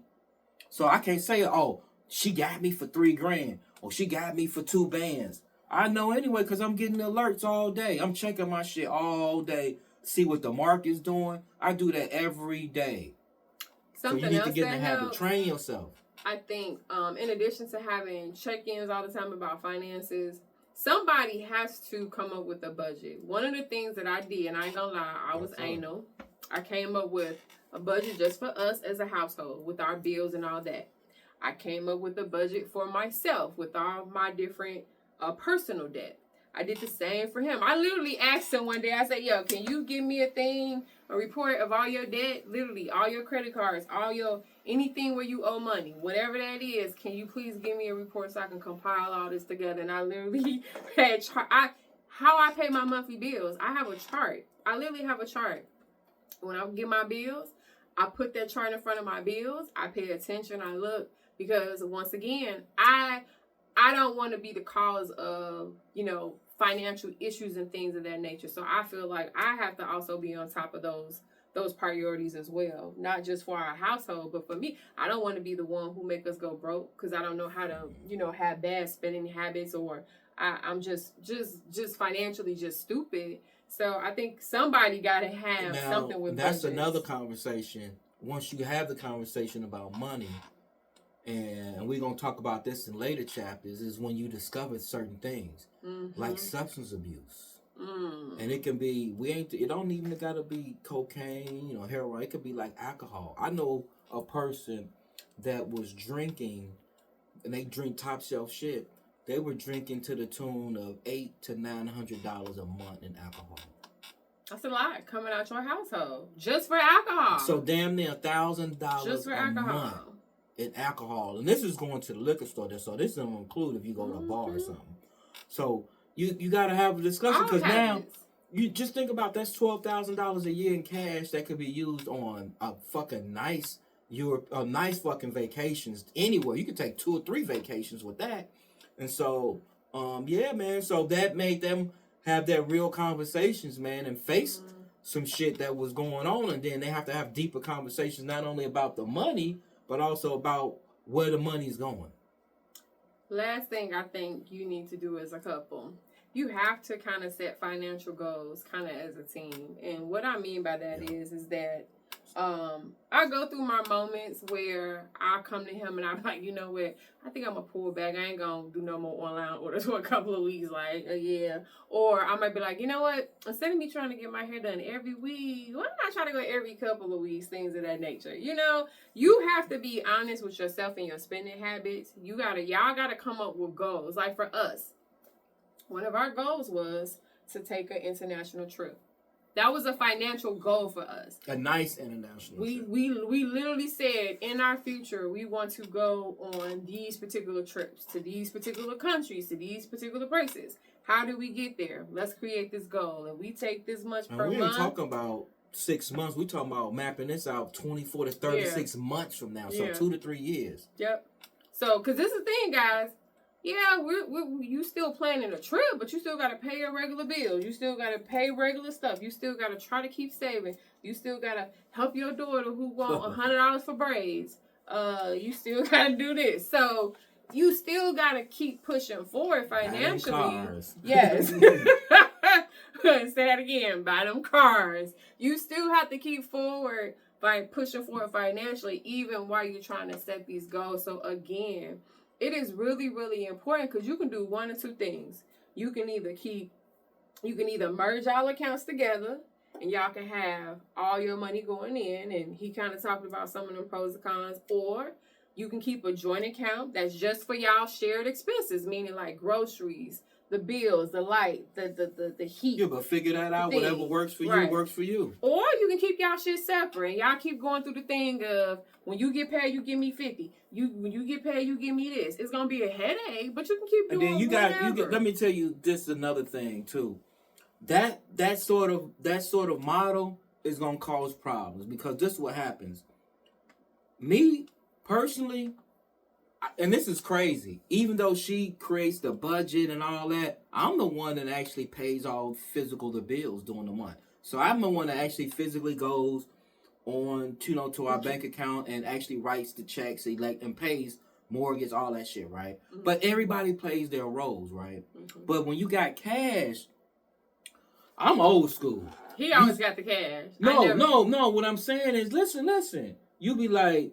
So I can't say, oh, she got me for $3,000. Or she got me for 2 bands. I know anyway because I'm getting alerts all day. I'm checking my shit all day. See what the market's doing. I do that every day. Something so you need else to get in that the habit. helps, train yourself. I think, in addition to having check-ins all the time about finances, somebody has to come up with a budget. One of the things that I did, and I ain't gonna lie, I was anal. I came up with a budget just for us as a household with our bills and all that. I came up with a budget for myself with all my different personal debt. I did the same for him. I literally asked him one day, I said, yo, can you give me a report of all your debt, literally all your credit cards, anything where you owe money, whatever that is, can you please give me a report so I can compile all this together? And I literally had, how I pay my monthly bills. I have a chart. I literally have a chart. When I get my bills, I put that chart in front of my bills. I pay attention. I look, because once again, I don't want to be the cause of, financial issues and things of that nature. So I feel like I have to also be on top of those priorities as well. Not just for our household, but for me, I don't want to be the one who make us go broke because I don't know how to, have bad spending habits, or I'm just financially just stupid. So I think somebody got to have something with that's budgets. Another conversation. Once you have the conversation about money, and we're going to talk about this in later chapters, is when you discover certain things, like substance abuse. And it can be, it don't even got to be cocaine, heroin. It could be like alcohol. I know a person that was drinking, and they drink top shelf shit. They were drinking to the tune of $800 to $900 a month in alcohol. That's a lot coming out your household just for alcohol. So damn near $1,000 just for alcohol. Month in alcohol, and this is going to the liquor store. So this doesn't include if you go to a bar or something. So you got to have a discussion, because now you just think about that's $12,000 a year in cash that could be used on a fucking nice fucking vacations anywhere. You could take 2 or 3 vacations with that, and so yeah, man. So that made them have that real conversations, man, and face some shit that was going on, and then they have to have deeper conversations, not only about the money, but also about where the money's going. Last thing I think you need to do as a couple, you have to kind of set financial goals kind of as a team. And what I mean by that is that I go through my moments where I come to him and I'm like, you know what, I think I'm gonna pull back. I ain't gonna do no more online orders for a couple of weeks, like yeah. Or I might be like, you know what, instead of me trying to get my hair done every week, why don't I try to go every couple of weeks, things of that nature. You know, you have to be honest with yourself and your spending habits. Y'all gotta come up with goals. Like for us, one of our goals was to take an international trip. That was a financial goal for us. A nice international trip. We literally said in our future we want to go on these particular trips to these particular countries, to these particular places. How do we get there? Let's create this goal. And we take this much per month. We ain't talking about 6 months. We talking about mapping this out 24 to 36 months from now. So 2 to 3 years. Yep. So, because this is the thing, guys. Yeah, you still planning a trip, but you still got to pay your regular bills. You still got to pay regular stuff. You still got to try to keep saving. You still got to help your daughter who want $100 for braids. You still got to do this. So you still got to keep pushing forward financially. Buy them cars. Yes. Say that again. Buy them cars. You still have to keep forward by pushing forward financially, even while you're trying to set these goals. So again, it is really, really important because you can do one or two things. You can either merge all accounts together and y'all can have all your money going in, and he kind of talked about some of them pros and cons, or you can keep a joint account that's just for y'all shared expenses, meaning like groceries, the bills, the light, the heat. Yeah, but figure that out. Whatever works for you, works for you. Or you can keep y'all shit separate. Y'all keep going through the thing of when you get paid, you give me 50. When you get paid, you give me this. It's gonna be a headache, but you can keep doing. And then you got. Let me tell you this another thing too. That sort of model is gonna cause problems because this is what happens. Me personally. And this is crazy. Even though she creates the budget and all that, I'm the one that actually pays all the bills during the month. So I'm the one that actually physically goes on to our bank account and actually writes the checks, and pays mortgage, all that shit, right? Mm-hmm. But everybody plays their roles, right? Mm-hmm. But when you got cash, I'm old school. He always got the cash. No. What I'm saying is, listen. You be like,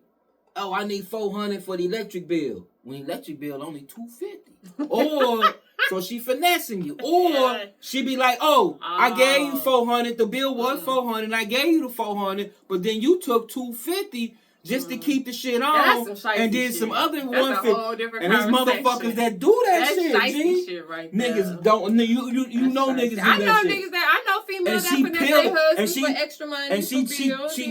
oh, I need $400 for the electric bill. When electric bill only $250. Or so she finessing you. Or she be like, I gave you $400. The bill was $400. And I gave you the $400, but then you took $250 just to keep the shit on, and did some other $150. And these motherfuckers that do that shit, shit right niggas don't. You know niggas do that shit. I know females that finesse their husbands for extra money. And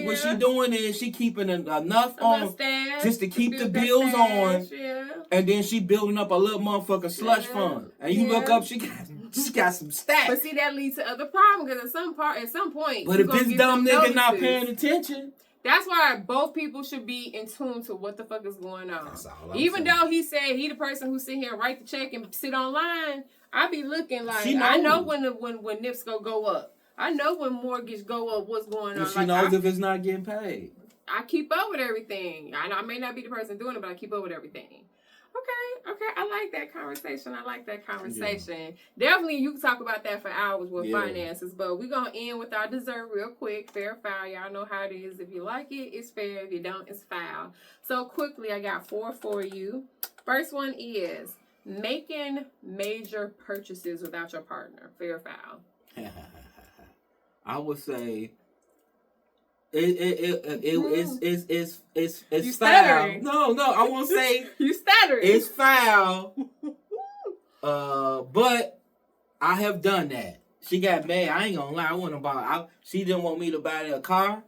what she doing is she keeping enough on just to keep the bills on, and then she building up a little motherfucking slush fund. And you look up, she got some stacks. But see, that leads to other problems because at some point. But if this dumb nigga not paying attention. That's why both people should be in tune to what the fuck is going on. Even though he said he the person who sit here and write the check and sit online, I be looking like I know when NIPS go up. I know when mortgage go up. What's going on? She knows if it's not getting paid. I keep up with everything. I may not be the person doing it, but I keep up with everything. Okay. I like that conversation. Yeah. Definitely, you can talk about that for hours with finances, but we're going to end with our dessert real quick. Fair, foul. Y'all know how it is. If you like it, it's fair. If you don't, it's foul. So quickly, I got 4 for you. First one is making major purchases without your partner. Fair, foul. I would say... It's foul. No, I won't say you stuttering. It's foul. But I have done that. She got mad. I ain't gonna lie. She didn't want me to buy her a car,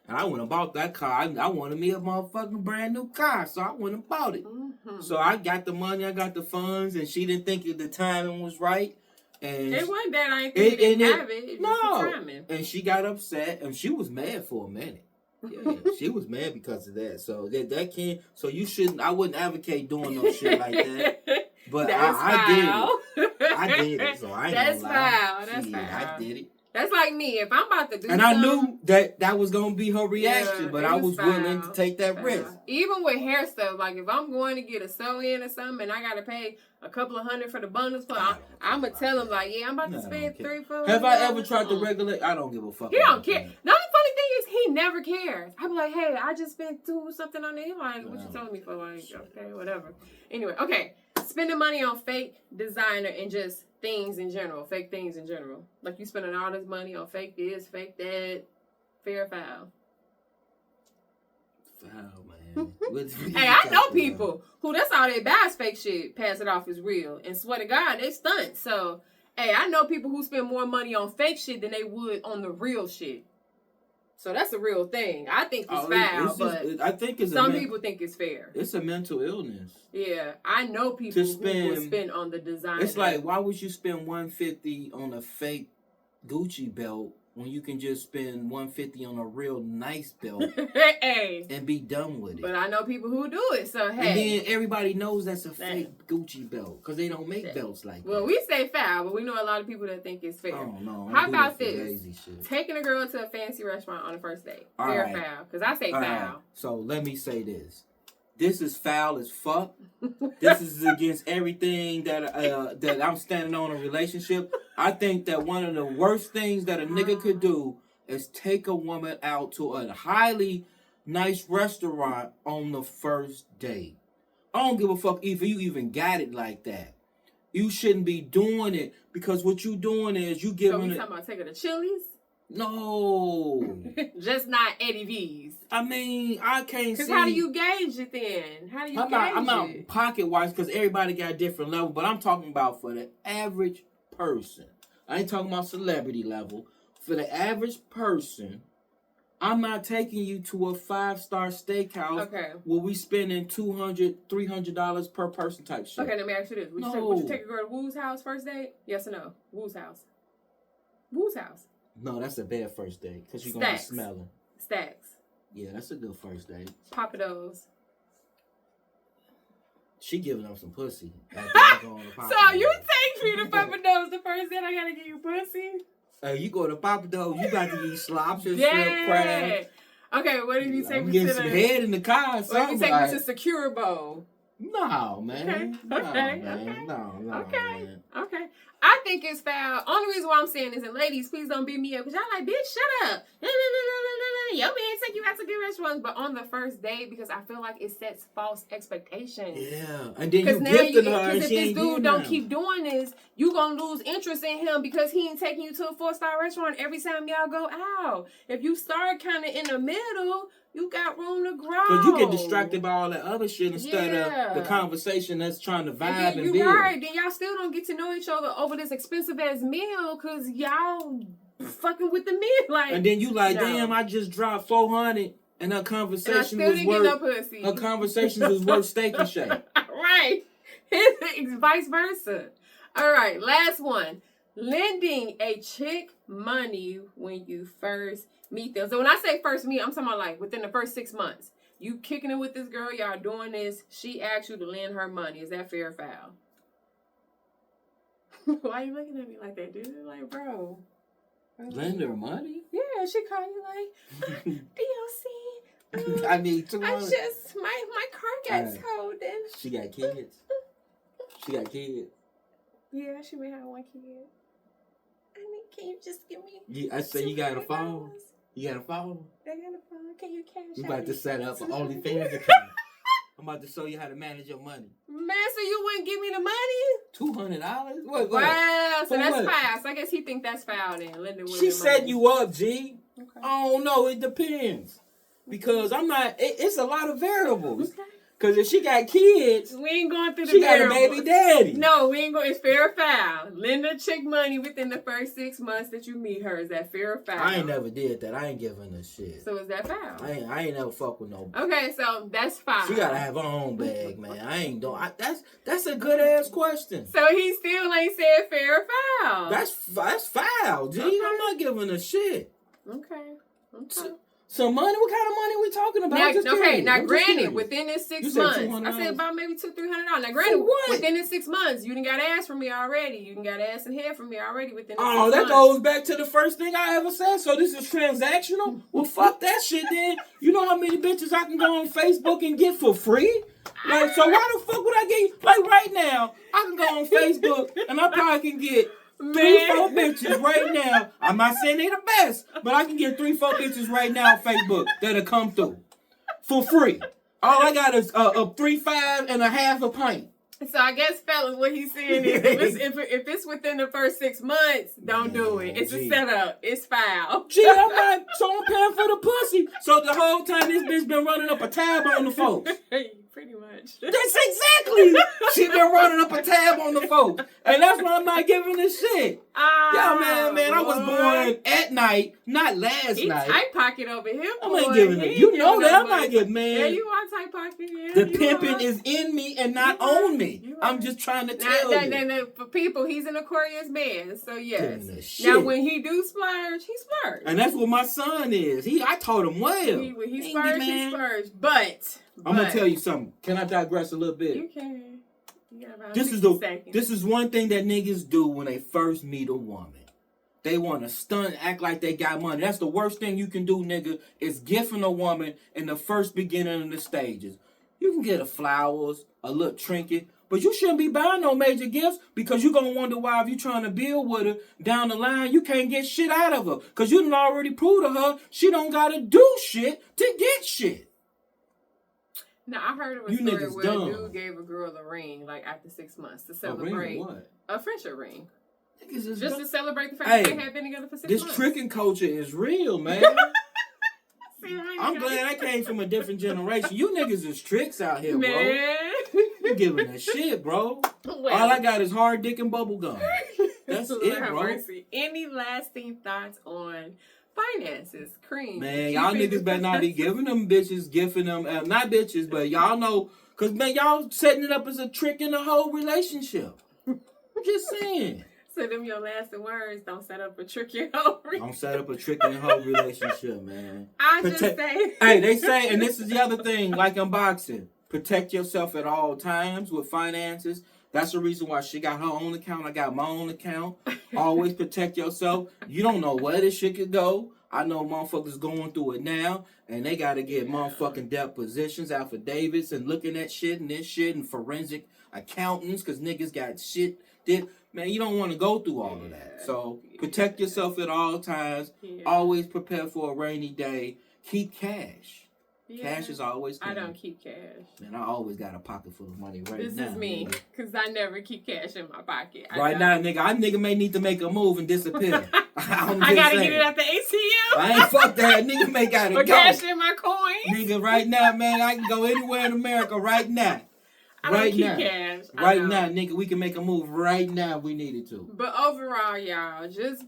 and I went and bought that car. I wanted me a motherfucking brand new car, so I went and bought it. Mm-hmm. So I got the money, I got the funds, and she didn't think the timing was right. And it wasn't that I didn't have it. It was the timing. And she got upset, and she was mad for a minute. Yeah, she was mad because of that. So that can't. So you shouldn't. I wouldn't advocate doing no shit like that. But I did it. I did it. So I ain't gonna lie. That's foul. I did it. That's like me. If I'm about to do and something, I knew that was going to be her reaction, but I was willing to take that risk. Even with hair stuff, like if I'm going to get a sew-in or something and I got to pay a couple of $100 for the bundles, I'm going to tell him, like, yeah, I'm about to spend $3-4. Have I ever tried to regulate? I don't give a fuck. He don't care. The only funny thing is he never cares. I be like, hey, I just spent something on it. Like, what you telling me for? Like, okay, whatever. Anyway, okay. Spending money on fake designer and just things in general. Fake things in general. Like you spending all this money on fake this, fake that. Fair or foul? Foul, man. Hey, I know people who that's all they buy is fake shit, pass it off as real. And swear to God, they stunt. So, hey, I know people who spend more money on fake shit than they would on the real shit. So that's a real thing. I think it's foul, but I think it's some people think it's fair. It's a mental illness. Yeah, I know people who would spend on the design. It's like, why would you spend $150 on a fake Gucci belt when you can just spend $150 on a real nice belt and be done with it? But I know people who do it, so hey. And then everybody knows that's a fake Gucci belt because they don't make belts like that. Well, we say foul, but we know a lot of people that think it's fair. Oh, no. How about this? Taking a girl to a fancy restaurant on a first date. Fair or foul? Because I say foul. Right. So let me say this. This is foul as fuck. This is against everything that I'm standing on in a relationship. I think that one of the worst things that a nigga could do is take a woman out to a highly nice restaurant on the first date. I don't give a fuck if you even got it like that. You shouldn't be doing it because what you doing is you giving So we talking about taking to Chili's? No. Just not Eddie V's. I mean, I can't see. Because how do you gauge it then? How do you gauge it? I'm not pocket-wise because everybody got a different level, but I'm talking about for the average person. I ain't talking about celebrity level. For the average person, I'm not taking you to a 5-star steakhouse where we spending $200, $300 per person type shit. Okay, let me ask you this. Would you take a girl to Woo's house first date? Yes or no? Woo's house. Woo's house. No, that's a bad first date because you're going to be smelling. Stacks. Yeah, that's a good first date. Papados. She giving up some pussy. So you take me to Papados the first date, I got to give you pussy? You go to Papados, you got to eat lobster, shrimp, crab. Okay, what if you take me to get some head in the car? What if you take me to Secure Bowl? No, man. Okay. I think it's foul. Only reason why I'm saying this, and ladies, please don't beat me up, because y'all like, bitch, shut up. Your man take you out to good restaurants, but on the first date, because I feel like it sets false expectations. Yeah, and then you gifted her, and if this dude don't keep doing this, you gonna lose interest in him because he ain't taking you to a 4-star restaurant every time y'all go out. If you start kind of in the middle, you got room to grow. Because you get distracted by all that other shit instead of the conversation that's trying to vibe and build. Right. Then y'all still don't get to know each other over this expensive ass meal because y'all fucking with the meal. Like, and then you like, damn, I just dropped $400 and her conversation was worth her conversation was worth Steak and Shake. Right. It's vice versa. All right, last one. Lending a chick money when you first meet them. So when I say first meet, I'm talking about like within the first 6 months. You kicking it with this girl, y'all doing this. She asked you to lend her money. Is that fair or foul? Why are you looking at me like that, dude? Like, bro. Lend her money? Yeah, she called you like, D.O.C. I need $200. I just, my car got towed. She got kids? She got kids? Yeah, she may have one kid. I mean, can you just give me? I say you got a phone. You got a phone? I got a phone. Can you cash We out about to set up an OnlyFans account. I'm about to show you how to manage your money. Man, so you wouldn't give me the money? $200? What? Wow, so that's foul. So I guess he think that's foul then. She set you up, G. Okay. I don't know. It depends. Because I'm not, it's a lot of variables. Okay. Because if she got kids, we ain't going through the she variables. Got a baby daddy. No, we ain't going. It's fair or foul. Lend a chick money within the first 6 months that you meet her. Is that fair or foul? I ain't never did that. I ain't giving her shit. So is that foul? I ain't never fuck with no. Okay, so that's foul. She gotta have her own bag, man. I ain't doing. That's a good ass question. So he still ain't said fair or foul. That's foul, G. Okay. I'm not giving her shit. Okay. Some money? What kind of money we talking about? Now granted, within this 6 months, I said about maybe $200-$300. Now granted, within this 6 months, you done got ass from me already. You done got ass and head from me already within this 6 months. That goes back to the first thing I ever said. So this is transactional? Well, fuck that shit then. You know how many bitches I can go on Facebook and get for free? Like, so why the fuck would I get, like right now, I can go on Facebook and I probably can get 3-4 bitches right now. I'm not saying they the best, but I can get 3-4 bitches right now on Facebook that'll come through for free. All I got is a 3-5 and a half a pint. So I guess, fellas, what he's saying is, if it's within the first 6 months, don't do it. It's a setup. It's foul. Gee, I'm paying for the pussy. So the whole time this bitch been running up a tab on the folks. Pretty much. That's exactly. She been running up a tab on the folks. And that's why I'm not giving this shit. Man, I was born at night, not last night. He tight pocket over here, boy. I ain't giving it. You know that. I'm not giving, man. Yeah, you are tight pocket. Yeah, the pimping is in me and not on me. I'm just trying to tell you. For people, he's an Aquarius man, so yes. Now, when he do splurge, he splurge. And that's what my son is. I taught him well. When he splurge, he splurge. But I'm gonna tell you something. Can I digress a little bit? You can. You got about this is one thing that niggas do when they first meet a woman. They want to stunt, act like they got money. That's the worst thing you can do, nigga, is gifting a woman in the first beginning of the stages. You can get her flowers, a little trinket, but you shouldn't be buying no major gifts because you're going to wonder why if you're trying to build with her down the line, you can't get shit out of her because you done already proved to her she don't got to do shit to get shit. Now, I heard of a story where a dude gave a girl a ring, like, after 6 months to celebrate. A ring what? A friendship ring. Just to celebrate the fact that they had been together for 6 months. This tricking culture is real, man. I'm glad I came from a different generation. You niggas is tricks out here, bro. You giving that shit, bro. Well, all I got is hard dick and bubble gum. That's it, bro. Mercy. Any lasting thoughts on finances? C.R.E.A.M. Man, y'all niggas better not be giving them bitches, gifting them, not bitches, but y'all know, because, man, y'all setting it up as a trick in the whole relationship. I'm just saying. So them your lasting words, don't set up a trick in your whole relationship. Don't set up a trick in the whole relationship, man. Just say. Hey, they say, and this is the other thing, like in boxing, protect yourself at all times with finances. That's the reason why she got her own account. I got my own account. Always protect yourself. You don't know where this shit could go. I know motherfuckers going through it now, and they got to get motherfucking depositions, affidavits, and looking at shit and this shit, and forensic accountants, because niggas got shit that, man, you don't want to go through all of that. So protect yourself at all times. Yeah. Always prepare for a rainy day. Keep cash. Yeah. Cash is always coming. I don't keep cash. Man, I always got a pocket full of money now. This is me, because I never keep cash in my pocket. Now, nigga may need to make a move and disappear. I gotta get it at the ATM. I ain't fuck that. Nigga may gotta go. Cash in my coins. Nigga, right now, man, I can go anywhere in America right now. I don't keep cash. Right now, nigga, we can make a move right now if we needed to. But overall, y'all, just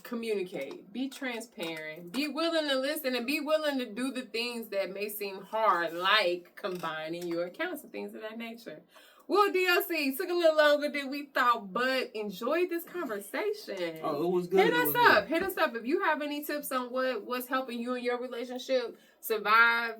communicate. Be transparent. Be willing to listen and be willing to do the things that may seem hard, like combining your accounts and things of that nature. Well, D.O.C. took a little longer than we thought, but enjoyed this conversation. Oh, it was good. Hit us up. Hit us up if you have any tips on what's helping you in your relationship survive,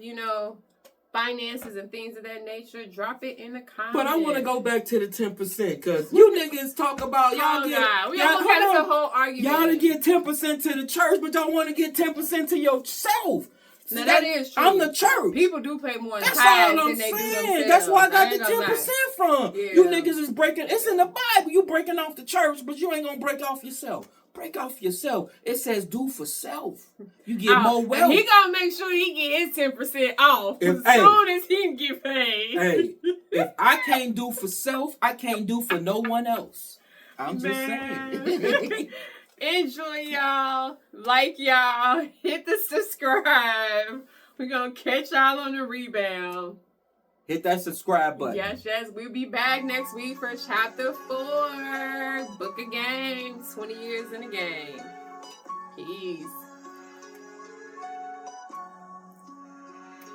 finances and things of that nature. Drop it in the comments. But I want to go back to the 10% because you niggas talk about y'all get. God. We almost had a whole argument. Y'all to get 10% to the church, but y'all want to get 10% to yourself. Now that is true. I'm the church. People do pay more in tithes than they do themselves. That's where I got the 10% from. Yeah. You niggas is breaking. It's in the Bible. You breaking off the church, but you ain't gonna break off yourself. Break off yourself. It says do for self. You get more wealth. He gonna make sure he get his 10% off as soon as he get paid. Hey, if I can't do for self, I can't do for no one else. I'm just saying. Enjoy, y'all. Like y'all. Hit the subscribe. We're gonna catch y'all on the rebound. Hit that subscribe button. Yes. We'll be back next week for chapter 4. Book of Games. 20 years in the game. Peace.